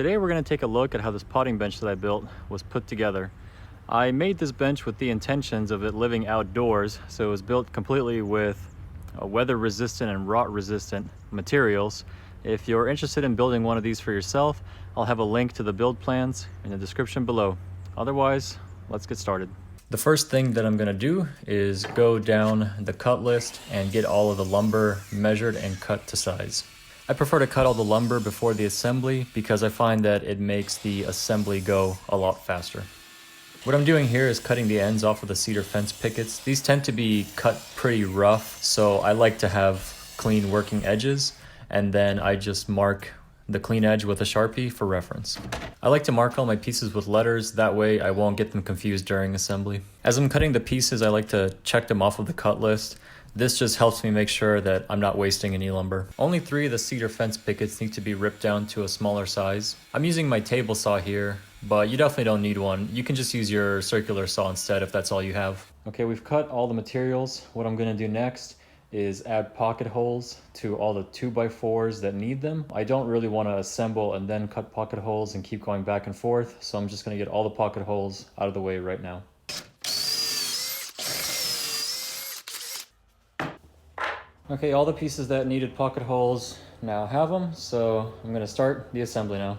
Today we're going to take a look at how this potting bench that I built was put together. I made this bench with the intentions of it living outdoors, so it was built completely with weather resistant and rot resistant materials. If you're interested in building one of these for yourself, I'll have a link to the build plans in the description below. Otherwise, let's get started. The first thing that I'm going to do is go down the cut list and get all of the lumber measured and cut to size. I prefer to cut all the lumber before the assembly because I find that it makes the assembly go a lot faster. What I'm doing here is cutting the ends off of the cedar fence pickets. These tend to be cut pretty rough, so I like to have clean working edges, and then I just mark the clean edge with a Sharpie for reference. I like to mark all my pieces with letters, that way I won't get them confused during assembly. As I'm cutting the pieces, I like to check them off of the cut list. This just helps me make sure that I'm not wasting any lumber. Only 3 of the cedar fence pickets need to be ripped down to a smaller size. I'm using my table saw here, but you definitely don't need one. You can just use your circular saw instead if that's all you have. Okay, we've cut all the materials. What I'm gonna do next is add pocket holes to all the 2x4s that need them. I don't really wanna assemble and then cut pocket holes and keep going back and forth, so I'm just gonna get all the pocket holes out of the way right now. Okay, all the pieces that needed pocket holes now have them, so I'm gonna start the assembly now.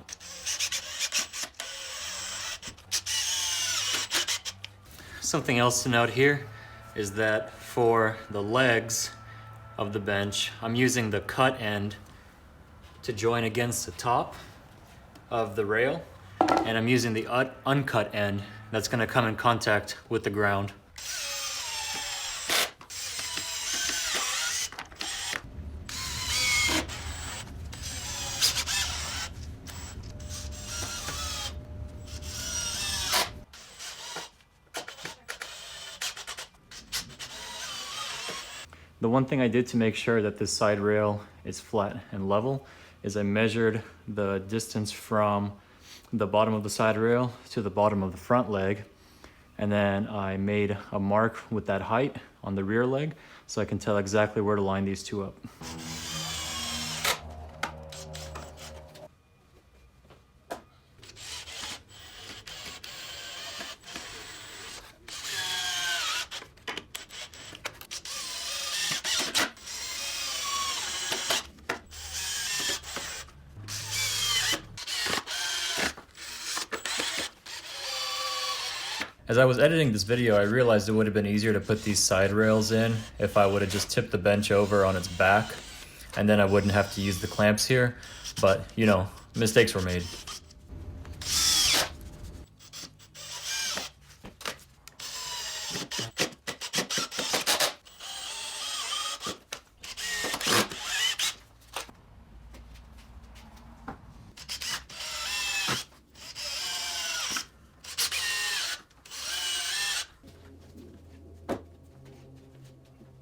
Something else to note here is that for the legs of the bench, I'm using the cut end to join against the top of the rail, and I'm using the uncut end that's gonna come in contact with the ground. The one thing I did to make sure that this side rail is flat and level is I measured the distance from the bottom of the side rail to the bottom of the front leg, and then I made a mark with that height on the rear leg so I can tell exactly where to line these two up. As I was editing this video, I realized it would have been easier to put these side rails in if I would have just tipped the bench over on its back, and then I wouldn't have to use the clamps here, but you know, mistakes were made.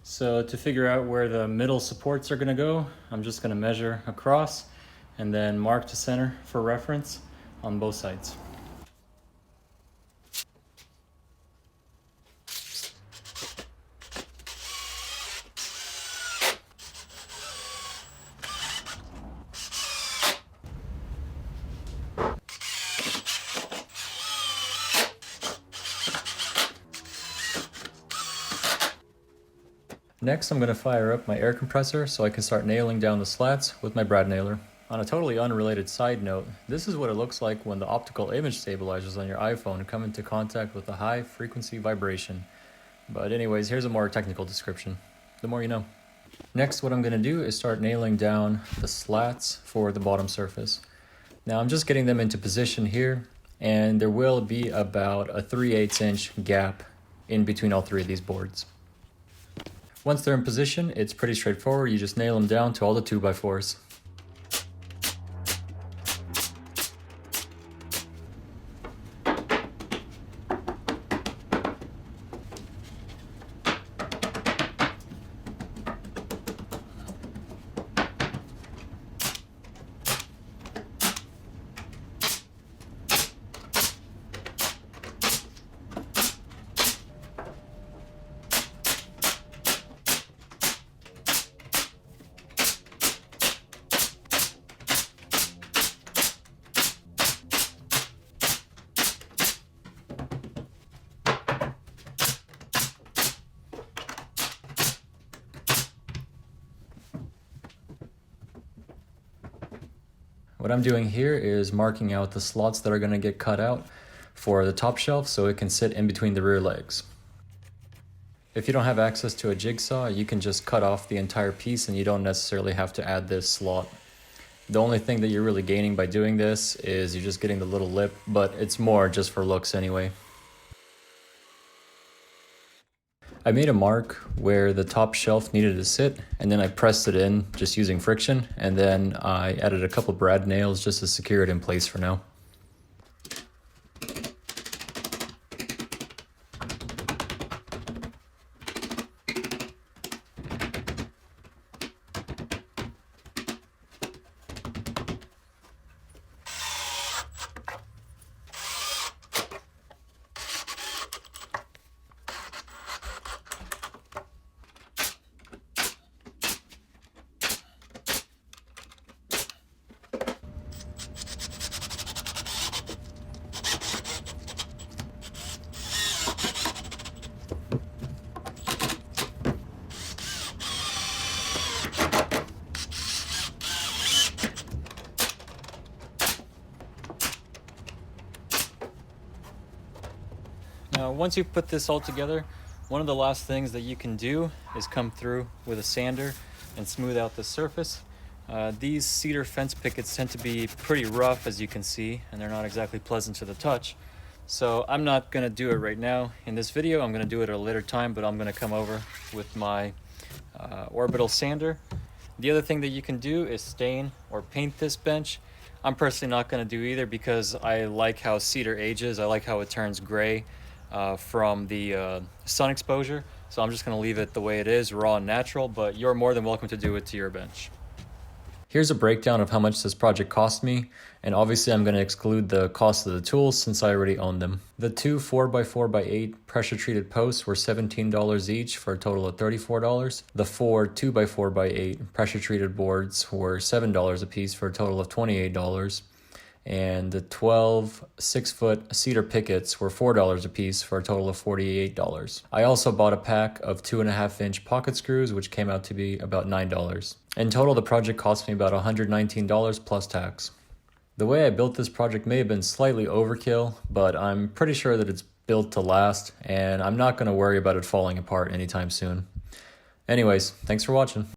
So to figure out where the middle supports are gonna go, I'm just gonna measure across and then mark to center for reference on both sides. Next, I'm going to fire up my air compressor so I can start nailing down the slats with my brad nailer. On a totally unrelated side note, this is what it looks like when the optical image stabilizers on your iPhone come into contact with a high frequency vibration. But anyways, here's a more technical description. The more you know. Next, what I'm going to do is start nailing down the slats for the bottom surface. Now I'm just getting them into position here, and there will be about a 3/8 inch gap in between all 3 of these boards. Once they're in position, it's pretty straightforward. You just nail them down to all the 2x4s. What I'm doing here is marking out the slots that are going to get cut out for the top shelf so it can sit in between the rear legs. If you don't have access to a jigsaw, you can just cut off the entire piece and you don't necessarily have to add this slot. The only thing that you're really gaining by doing this is you're just getting the little lip, but it's more just for looks anyway. I made a mark where the top shelf needed to sit, and then I pressed it in just using friction, and then I added a couple brad nails just to secure it in place for now. Now, once you put this all together, one of the last things that you can do is come through with a sander and smooth out the surface. These cedar fence pickets tend to be pretty rough, as you can see, and they're not exactly pleasant to the touch. So I'm not going to do it right now in this video. I'm going to do it at a later time, but I'm going to come over with my orbital sander. The other thing that you can do is stain or paint this bench. I'm personally not going to do either because I like how cedar ages. I like how it turns gray from the sun exposure. So I'm just going to leave it the way it is, raw and natural, but you're more than welcome to do it to your bench. Here's a breakdown of how much this project cost me, and obviously I'm going to exclude the cost of the tools since I already own them. The two 4x4x8 pressure treated posts were $17 each for a total of $34. The four 2x4x8 pressure treated boards were $7 a piece for a total of $28. And the 12 6-foot cedar pickets were $4 a piece for a total of $48. I also bought a pack of 2.5-inch pocket screws, which came out to be about $9. In total, the project cost me about $119 plus tax. The way I built this project may have been slightly overkill, but I'm pretty sure that it's built to last, and I'm not going to worry about it falling apart anytime soon. Anyways, thanks for watching.